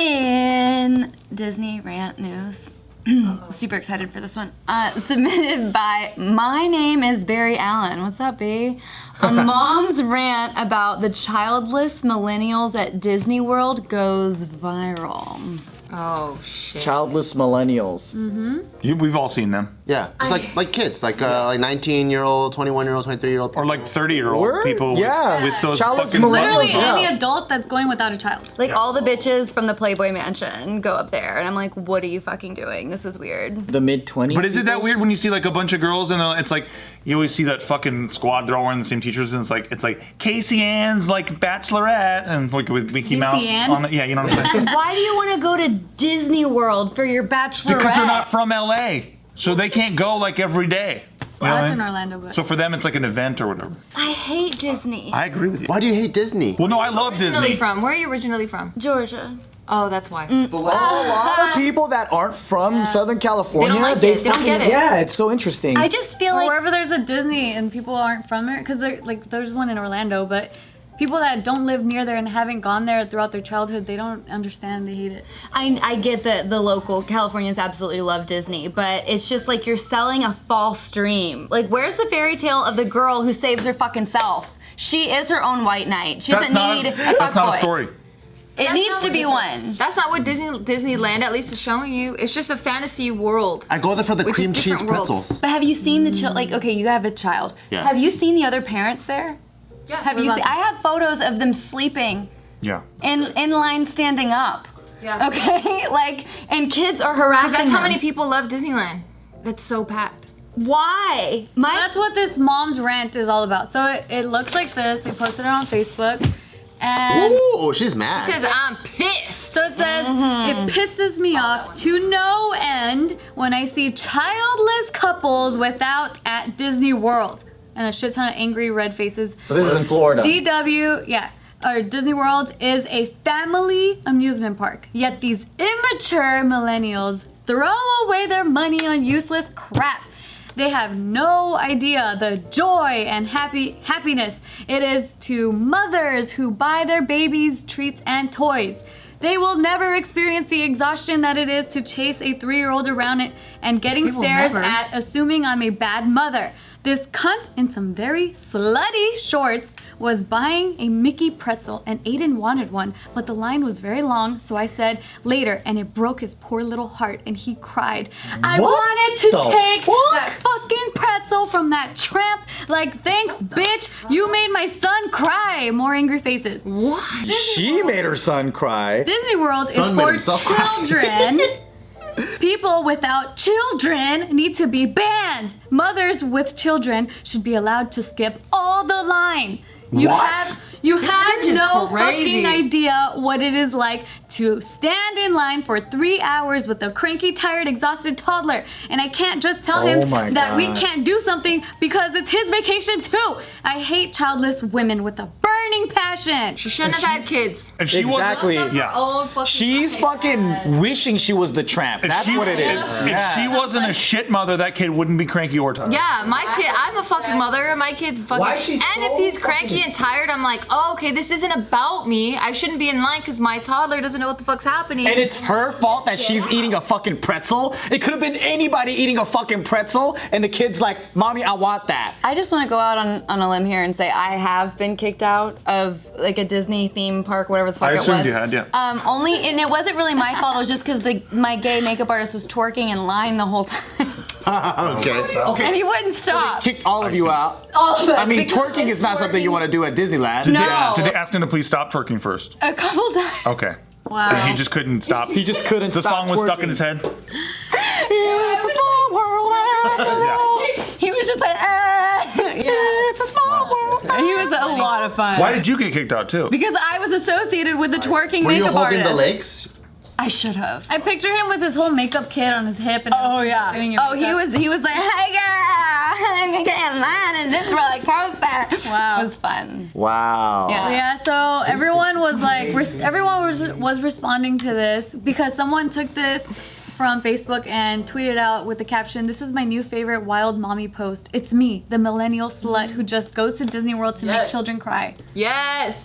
In Disney rant news, super excited for this one. Submitted by My Name is Barry Allen. What's up, B? A mom's rant about the childless millennials at Disney World goes viral. Oh shit. Childless millennials. We've all seen them. Yeah, it's like kids, like 19-year-old, 21-year-old, 23-year-old. Or like 30-year-old people Yeah. with those Childless fucking... Literally Yeah. any adult that's going without a child. Like all the bitches from the Playboy Mansion go up there, and I'm like, what are you fucking doing? This is weird. The mid-20s. But is it that weird when you see like a bunch of girls and it's like, you always see that fucking squad, they're all wearing the same t-shirts, and it's like Casey Ann's like Bachelorette, and like with Mickey Mouse Ann? on it. Yeah, you know what I'm saying? Why do you want to go to Disney World for your bachelorette? Because they're not from LA. So they can't go like every day. You Well, know what that's I in mean? Orlando, but So for them, it's like an event or whatever. I hate Disney. I agree with you. Why do you hate Disney? Well, no, I love Originally Disney. from? Where are you originally from? Georgia. Oh, that's why. A lot of people that aren't from Southern California, They don't like it. They don't get it. Yeah, it's so interesting. I just feel Or like wherever there's a Disney and people aren't from it, because like there's one in Orlando, but people that don't live near there and haven't gone there throughout their childhood, they don't understand. They hate it. I get that the local Californians absolutely love Disney, but it's just like you're selling a false dream. Like, where's the fairy tale of the girl who saves her fucking self? She is her own white knight. She doesn't need a That's not a fuckboy. story. It needs to be one. That's not what Disneyland at least is showing you. It's just a fantasy world. I go there for the Which is cream cheese different worlds. pretzels. But have you seen the like? Okay, you have a child. Yeah. Have you seen the other parents there? Yeah. Have you seen? I have photos of them sleeping Yeah. in line, standing up. Yeah. Okay, like, and kids are harassing That's how them. many people love Disneyland. That's so packed. Why? That's what this mom's rant is all about. So it looks like this. They posted it on Facebook. And Ooh, she's mad. It says I'm pissed. so it says, it pisses me off to no end when I see childless couples without at Disney World. And a shit ton of angry red faces. so this is in Florida. Disney World is a family amusement park. Yet these immature millennials throw away their money on useless crap. They have no idea the joy and happiness it is to mothers who buy their babies treats and toys. They will never experience the exhaustion that it is to chase a 3-year-old around it and getting They will stares never. at assuming I'm a bad mother. This cunt in some very slutty shorts was buying a Mickey pretzel and Aiden wanted one, but the line was very long, so I said later, and it broke his poor little heart and he cried. I What wanted to the take fuck? that fucking pretzel from that tramp. Like, thanks, bitch. You made my son cry. More angry faces. What? She made her son cry. Disney World Son is made for himself cry. children. People without children need to be banned. Mothers with children should be allowed to skip all the line. You What? have bitch is no crazy. fucking idea what it is like to stand in line for 3 hours with a cranky, tired, exhausted toddler. And I can't just tell Oh him my that we God. can't do something because it's his vacation too. I hate childless women with a burning passion. She shouldn't have had kids. If she Exactly. wasn't... Yeah. She's fucking wishing she was the tramp. That's she- what it is. If she wasn't a shit mother, that kid wouldn't be cranky or tired. Yeah, my kid, I'm a fucking mother, and my kid's fucking. Why is she and so if he's cranky and tired, I'm like, oh, okay, this isn't about me. I shouldn't be in line because my toddler doesn't know what the fuck's happening. And it's her fault that she's eating a fucking pretzel. It could have been anybody eating a fucking pretzel, and the kid's like, "Mommy, I want that." I just want to go out on a limb here and say I have been kicked out of like a Disney theme park, whatever the fuck I it was. assumed you had, yeah. And it wasn't really my fault. It was just because my gay makeup artist was twerking in line the whole time, Okay. and he wouldn't stop. Kicked all of you out. All of us. I mean, because twerking is not something you want to do at Disneyland. No. Did they ask him to please stop twerking first? A couple times. Okay. Wow. And he just couldn't stop. He just couldn't The stop song was stuck twerking. in his head. It's a small world after all. He was just like, It's a small world. He was a lot of fun. Why did you get kicked out too? Because I was associated with the twerking Were you makeup holding artist. the legs? I should have. I picture him with his whole makeup kit on his hip and doing your Oh, makeup. he was like, hey girl, I'm gonna get in line and this roller coaster. Wow. It was fun. Wow. Yeah. Yeah, so everyone was like, everyone was responding to this because someone took this from Facebook and tweeted out with the caption, "This is my new favorite wild mommy post. It's me, the millennial slut who just goes to Disney World to make children cry." Yes.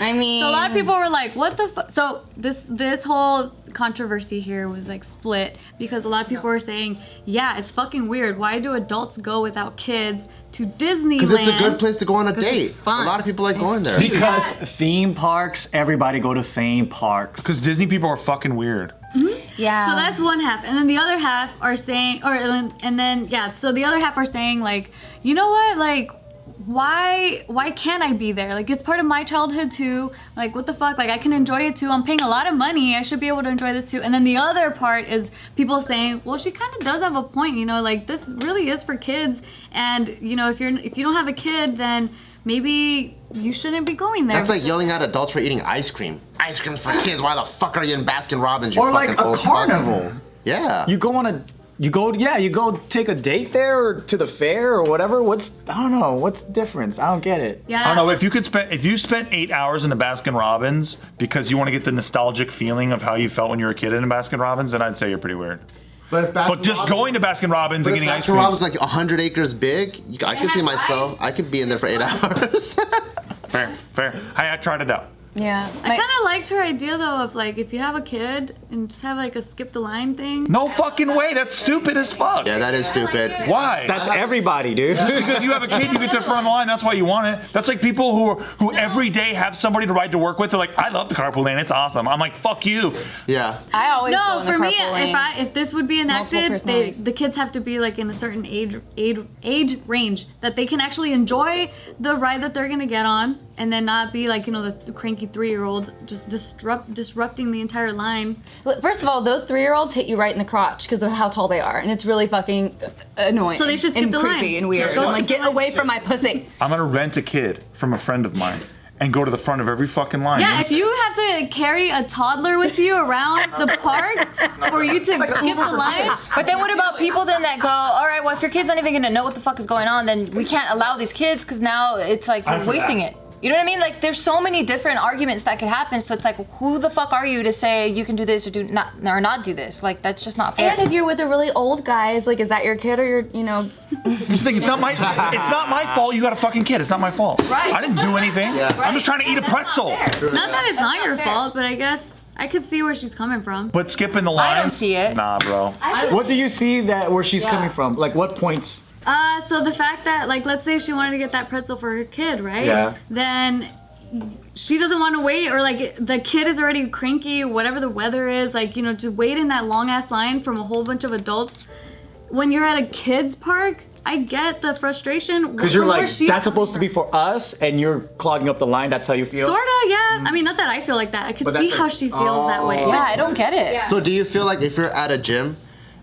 I mean, So a lot of people were like, what the fuck? So this whole controversy here was like split because a lot of people were saying, yeah, it's fucking weird. Why do adults go without kids to Disneyland? Because it's a good place to go on a date. fun. A lot of people like going there. Because theme parks, everybody go to theme parks. Because Disney people are fucking weird. yeah. So that's one half, and then the other half are saying, so the other half are saying like, you know what, like, why can't I be there? Like, it's part of my childhood too. Like, what the fuck? Like, I can enjoy it too. I'm paying a lot of money. I should be able to enjoy this too. And then the other part is people saying, well, she kind of does have a point. You know, like this really is for kids. And you know, if you don't have a kid, then maybe you shouldn't be going there. That's like yelling at adults for eating ice cream. Ice cream's for kids. Why the fuck are you in Baskin Robbins? You Or like fucking a old carnival. fuck? Yeah. You go take a date there or to the fair or whatever. What's the difference? I don't get it. Yeah. I don't know, if you spent 8 hours in a Baskin Robbins because you want to get the nostalgic feeling of how you felt when you were a kid in a Baskin Robbins, then I'd say you're pretty weird. But just going to Baskin Robbins and getting ice cream. Baskin Robbins like 100 acres big. I can see myself. I could be in there for 8 hours. Fair. Hey, I tried it out. yeah. I kind of liked her idea though of like if you have a kid and just have like a skip the line thing. No fucking way. That's stupid as fuck. Yeah, that is stupid. Why? That's everybody, dude. Because you have a kid, you get to the front of the line. That's why you want it. That's like people who every day have somebody to ride to work with. They're like, I love the carpool lane. It's awesome. I'm like, fuck you. Yeah. I always go No, in the for me, carpool lane. if this would be Multiple enacted, personalities. the kids have to be like in a certain age range that they can actually enjoy the ride that they're gonna get on, and then not be like the cranky 3-year-old just disrupting the entire line. First of all, those 3-year-olds hit you right in the crotch because of how tall they are, and it's really fucking annoying. So they should skip and the creepy line. and weird. Just go I'm like, skip the get line. away from my pussy. I'm gonna rent a kid from a friend of mine and go to the front of every fucking line. Yeah, if you have to carry a toddler with you around the park for you to skip the line, But then what about people then that go, all right, well, if your kid's not even gonna know what the fuck is going on, then we can't allow these kids because now it's like I'm we're for wasting that. it. You know what I mean? Like, there's so many different arguments that could happen. So it's like, who the fuck are you to say you can do this or not do this? Like, that's just not fair. And if you're with a really old guy, it's like, is that your kid or your, Just think, it's not my fault. You got a fucking kid. It's not my fault. Right. I didn't do anything. I'm just trying to eat a pretzel. not that it's not your fault, but I guess I could see where she's coming from. But skipping the line. I don't see it. Nah, bro. What do you see where she's coming from? Like what points? So the fact that, like, let's say she wanted to get that pretzel for her kid, right? Yeah. Then she doesn't want to wait, or like the kid is already cranky, whatever the weather is, like, to wait in that long ass line from a whole bunch of adults. When you're at a kids park, I get the frustration. Because you're from where like, she's that's supposed to coming be for us, and you're clogging up the line. That's how you feel. from. Sorta, yeah. I mean, not that I feel like that. I could But see that's how she feels that way. Yeah, I don't get it. So do you feel like if you're at a gym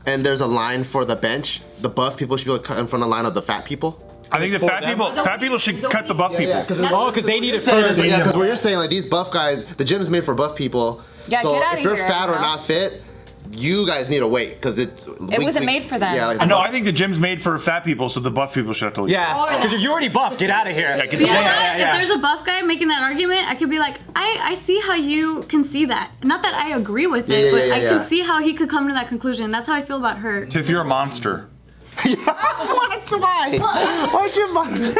and there's a line for the bench, the buff people should be able to cut in front of the line of the fat people? I think the for fat them. people should cut the buff people. Because they need it Yeah, first. because what you're saying, like these buff guys, the gym's made for buff people. Yeah, so get outta if you're here, fat or everyone not else. fit, you guys need to wait because It wasn't made for them. Yeah, like, No, I think the gym's made for fat people, so the buff people should have to leave. Yeah, because if you're already buff, get out of here. Yeah, get the Yeah, fuck out. but if there's a buff guy making that argument, I could be like, I see how you can see that. Not that I agree with it, Yeah, but yeah, I yeah. can see how he could come to that conclusion. That's how I feel about her. If you're a monster. What? Why? Why's your monster?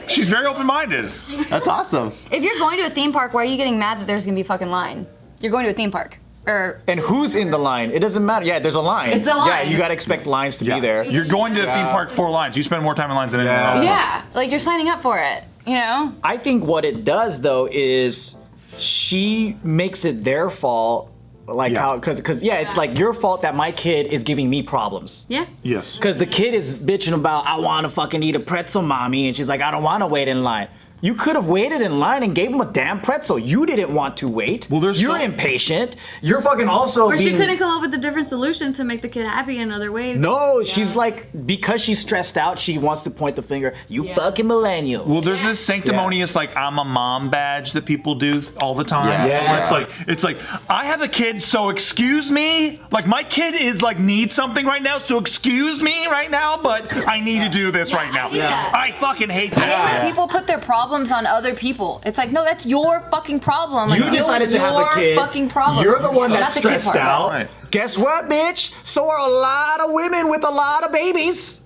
She's very open-minded. That's awesome. if you're going to a theme park, why are you getting mad that there's gonna be a fucking line? You're going to a theme park. And who's in the line? It doesn't matter. Yeah, there's a line. It's a line. Yeah, you gotta expect lines to be there. You're going to the theme park 4 lines. You spend more time in lines than anyone else. Yeah, like you're signing up for it, I think what it does though is she makes it their fault. Like Yeah. how, because it's like your fault that my kid is giving me problems. Yeah. Yes. Because the kid is bitching about, I want to fucking eat a pretzel, mommy. And she's like, I don't want to wait in line. You could have waited in line and gave him a damn pretzel. You didn't want to wait. Well, there's You're so- impatient. You're fucking also Or she being... couldn't come up with a different solution to make the kid happy in other ways. No, she's like, because she's stressed out, she wants to point the finger. You fucking millennials. Well, there's this sanctimonious, like, I'm a mom badge that people do all the time. Yeah. Where it's like, I have a kid, so excuse me. Like, my kid is like, needs something right now, so excuse me right now, but I need to do this right now. I fucking hate I hate that. when people put their problems on other people. It's like, no, that's your fucking problem. Like, You deal decided with to have a your kid. fucking problem. You're the one Not that's the kid stressed part. out. Right. Guess what, bitch? So are a lot of women with a lot of babies.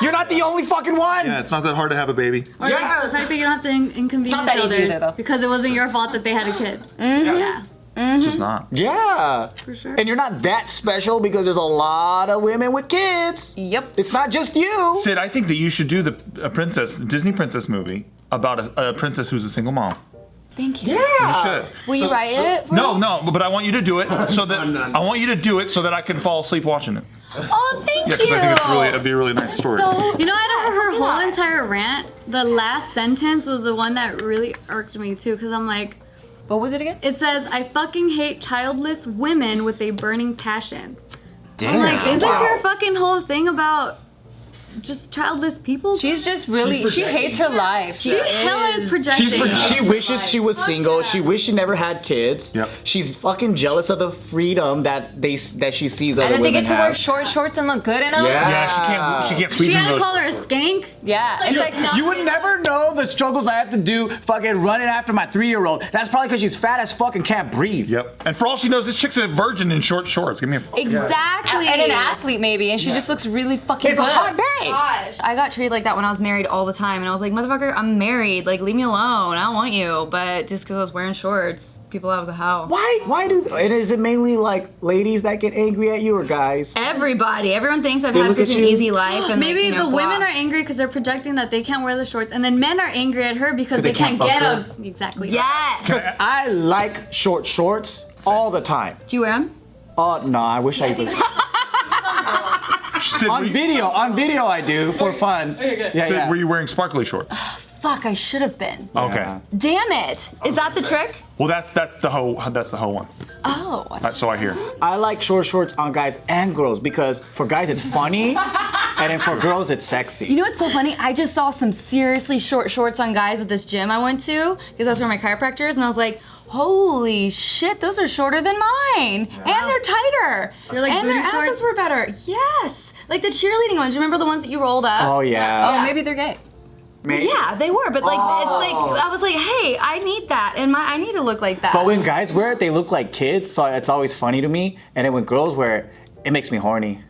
You're not the only fucking one. Yeah, it's not that hard to have a baby. Or like the fact that you don't have to inconvenience Not that easy others either, though. because it wasn't your fault that they had a kid. Yeah, It's just not. Yeah. for sure. And you're not that special because there's a lot of women with kids. Yep. It's not just you. Sid, I think that you should do a Disney princess movie about a princess who's a single mom. Thank you. Yeah. You should. Will you write it? No, but I want you to do it so that I can fall asleep watching it. Oh, thank Yeah, you. because I think it'd be a really nice story. You know, out of her do whole that. entire rant, the last sentence was the one that really irked me too, because I'm like, What was it again? it says, I fucking hate childless women with a burning passion. Damn. I'm like, isn't your fucking whole thing about just childless people? She's just really, she hates her life. She hella is projecting. She wishes she was single. She wishes she never had kids. Yep. She's fucking jealous of the freedom that she sees other And then they women get to have. wear short shorts and look good in them. Yeah. She can't squeeze She in had to those. call her a skank. Yeah. It's like, You would never know the struggles I have to do fucking running after my 3-year-old. That's probably because she's fat as fuck and can't breathe. Yep. And for all she knows, this chick's a virgin in short shorts. Give me a. Exactly. and an athlete maybe, and she just looks really fucking It's a good. hot day. Gosh, I got treated like that when I was married all the time, and I was like, motherfucker, I'm married. Like, leave me alone. I don't want you. But just because I was wearing shorts, people thought I was a hoe. Why do? And is it mainly like ladies that get angry at you or guys? Everybody, everyone thinks I've They had look such at an you. easy life, and Maybe like, you know, the women blah. are angry because they're projecting that they can't wear the shorts, and then men are angry at her because they can't fuck get her. a exactly. Yes. I like short shorts all the time. Do you wear them? Oh no, I wish I was. Sid, On video I do for fun. Yeah. were you wearing sparkly shorts? Fuck, I should have been. Okay. Damn it. Is that the trick? Well, that's the hoe one. Oh. So I hear. I like short shorts on guys and girls because for guys it's funny, and then for girls it's sexy. You know what's so funny? I just saw some seriously short shorts on guys at this gym I went to, because that's where my chiropractor is, and I was like, holy shit, those are shorter than mine. And they're tighter. They're like and their booty asses shorts? were better. Yes. Like the cheerleading ones. Remember the ones that you rolled up? Oh yeah. Oh, maybe they're gay. Yeah, they were, but like it's like I was like, hey, I need that, and I need to look like that. But when guys wear it, they look like kids, so it's always funny to me. And then when girls wear it, it makes me horny.